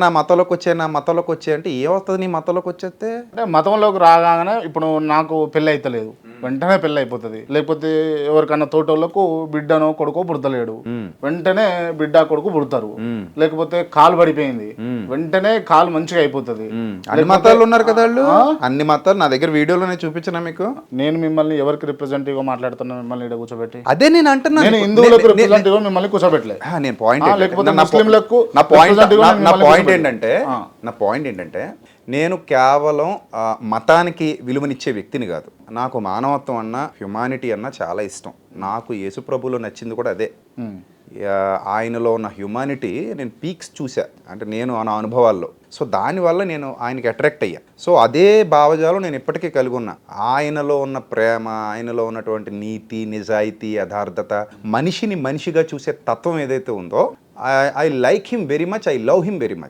నా మతంలోకి వచ్చే అంటే ఏమవుతుంది నీ మతంలోకి వచ్చేస్తే? అంటే మతంలోకి రాగానే ఇప్పుడు నాకు పెళ్ళి అయితలేదు, వెంటనే పెళ్ళి అయిపోతుంది. లేకపోతే ఎవరికన్నా తోటోళ్ళకు బిడ్డనో కొడుకో పుడతలేడు, వెంటనే బిడ్డ కొడుకు పుడతారు. లేకపోతే కాలు పడిపోయింది, వెంటనే కాలు మంచిగా అయిపోతుంది. అన్ని మతాలు ఉన్నారు కదా వాళ్ళు, అన్ని మతాలు నా దగ్గర వీడియోలోనే చూపించిన మీకు. నేను మిమ్మల్ని ఎవరికి రిప్రజెంటేటివ్ గా మాట్లాడుతున్నా? మిమ్మల్ని ఇక్కడ కూర్చోబెట్టి అదే నేను అంటున్నా, నేను హిందువులకు రిప్రజెంటేటివ్ గా మిమ్మల్ని కూర్చోబెట్టలేదు. నేను పాయింట్ లేకపోతే ముస్లింలకు నా పాయింట్ ఏంటంటే నేను కేవలం మతానికి విలువనిచ్చే వ్యక్తిని కాదు. నాకు మానవత్వం అన్న హ్యుమానిటీ అన్న చాలా ఇష్టం. నాకు యేసుప్రభులో నచ్చింది కూడా అదే. ఆయనలో ఉన్న హ్యుమానిటీ నేను పీక్స్ చూసా, అంటే నేను నా అనుభవాల్లో. సో దానివల్ల నేను ఆయనకి అట్రాక్ట్ అయ్యా. సో అదే భావజాలం నేను ఇప్పటికీ కలిగి ఉన్నా. ఆయనలో ఉన్న ప్రేమ, ఆయనలో ఉన్నటువంటి నీతి, నిజాయితీ, యథార్థత, మనిషిని మనిషిగా చూసే తత్వం ఏదైతే ఉందో, I like him very much, I love him very much.